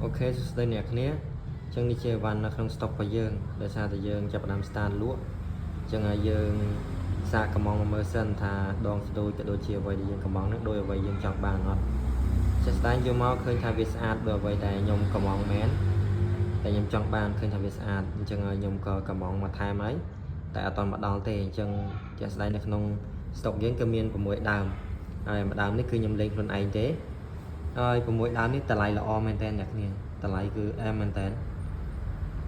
Ok, đây nè khné chân đi chơi van nó không stop phải dương để sao thì dương chập làm stand lúa chân là dương xa cầm mong mơ sân thà đòn đôi cái đôi chiều vậy thì dương cầm mong nước đôi vậy dương chọn bàn ngon sẽ stand vô máu khơi thay việt ad vừa vậy tại nhung cầm mong mén tại nhung chọn bàn khơi thay việt ad chân là nhung có cầm mong mà thay máy tại toàn mặt đòn thì chân sẽ đây là không stop dương cơ miên của mỗi đàm mà đàmនេះគឺខ្ញុំលេងខ្លួនឯងទេហើយ6ដើមនេះតម្លៃល្អមែនតើអ្នកគ្នាតម្លៃគឺអែមមែនតើ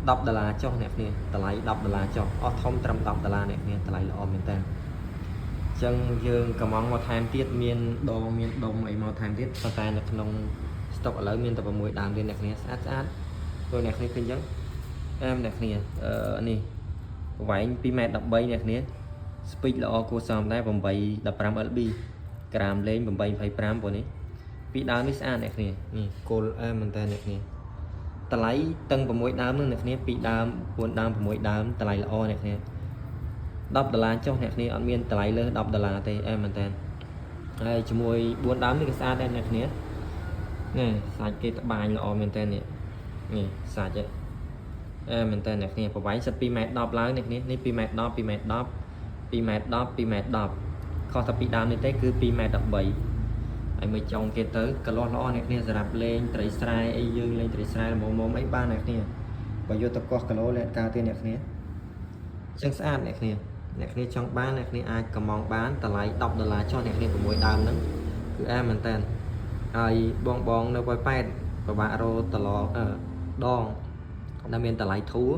$10ចុះអ្នកគ្នាតម្លៃ$10ចុះអស់ធំត្រឹម$10អ្នកគ្នាតម្លៃល្អមែនតើអញ្ចឹងយើងកំងមកថែមទៀតមានដងមានដុំអីមកថែមទៀតប៉ុន្តែនៅក្នុង stock ឥឡូវមានតែ6ដើមទេអ្នកគ្នាស្អាតស្អាតដូចអ្នកគ្នាឃើញអញ្ចឹងអែមអ្នកគ្នានេះប្រវែង 2m13 អ្នកគ្នា speed ល្អគួរសមដែរ815 lb ក្រាមលេង825ប៉ុណ្នេះពីដើមនេះស្អាតអ្នកគ្នានេះគោលអែមមែនតើអ្នកគ្នាតម្លៃតឹង6ដើមនោះអ្នកគ្នា2ដើម4ដើម6ដើមតម្លៃល្អអ្នកគ្នា$10ចុះអ្នកគ្នាអត់មានតម្លៃលើ$10ទេអែមមែនតើហើយជាមួយ4ដើមនេះក៏ស្អាតដែរអ្នកគ្នានេះសាច់គេត្បាញល្អមែនតើនេះសាច់អែមមែនតើអ្នកគ្នាប្រវែងសិត 2m10 ឡើងអ្នកគ្នានេះ 2m10 2m10 2m10 2m10 ខុសតែពីដើមនេះទេគឺ 2m13 ហើយមើលចុងគេទៅកលាស់ល្អអ្នកគ្នាសម្រាប់លេងត្រីស្រែអីយើងលេងត្រីស្រែមុំអីបានអ្នកគ្នាបើយកទៅកោះគីឡូលេខការទៀតអ្នកគ្នាចឹងស្អាតអ្នកគ្នាចង់បានអ្នកគ្នាអាចកំងបានតម្លៃ$10ចុះអ្នកគ្នា6ដើមហ្នឹងគឺអែមមែនតើហើយបងនៅប៉ោយប៉ែតប្របាក់រោតឡងដងដែលមានតម្លៃធូរ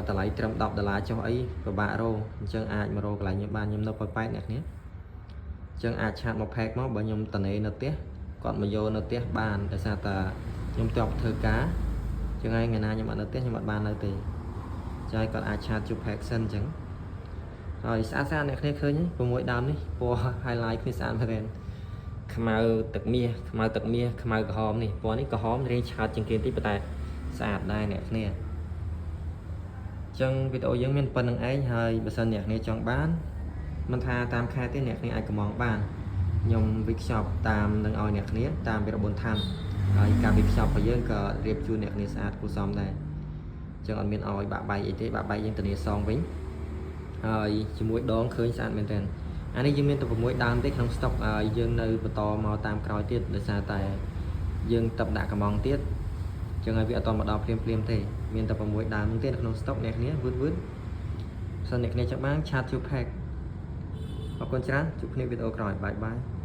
តម្លៃត្រឹម$10ចុះអីប្របាក់រោអញ្ចឹងអាចមករោកន្លែងខ្ញុំបានខ្ញុំនៅប៉ោយប៉ែតអ្នកគ្នាចឹងអាចឆាតមកផែកមកបើខ្ញុំតនេនៅផ្ទះគាត់មកយកនៅផ្ទះបានដោយសារតែខ្ញុំតបធ្វើការចឹងហើយថ្ងៃណាខ្ញុំអត់នៅផ្ទះខ្ញុំអត់បាននៅទេចាយគាត់អាចឆាតជួបផែកសិនចឹងហើយស្អាតអ្នកគ្នាឃើញ6ដើមនេះពណ៌ highlight គ្នាស្អាតមែនខ្មៅទឹកមាសខ្មៅក្រហមនេះពណ៌នេះក្រហមរៀងឆើតជាងគេតិចប៉ុន្តែស្អាតដែរអ្នកគ្នាចឹងវីដេអូយើងមានប៉ុណ្្នឹងឯងហើយបើសិនអ្នកគ្នាចង់បានមិនថាតាមខែទេអ្នកគ្នាអាចកំងបានខ្ញុំវិខ្ចប់តាមនឹងឲ្យអ្នកគ្នាតាមវិរបនឋានហើយការវិខ្ចប់របស់យើងក៏រៀបជូនអ្នកគ្នាស្អាតគួរសមដែរចឹងអត់មានឲ្យបាក់បែកអីទេបាក់បែកយើងធានាសងវិញហើយជាមួយដងឃើញស្អាតមែនទែនអានេះយើងមានតែ6ដើមទេក្នុង stock ហើយយើងនៅបន្តមកតាមក្រោយទៀតដោយសារតែយើងតបដាក់កំងទៀតចឹងហើយវាអត់តមកដល់ភ្លាមទេមានតែ6ដើមទេក្នុង stock អ្នកគ្នាវឺតសិនអ្នកគ្នាចង់បានឆាតជួបផែកអរគុណច្រើនជួបគ្នាវីដេអូក្រោយបាយ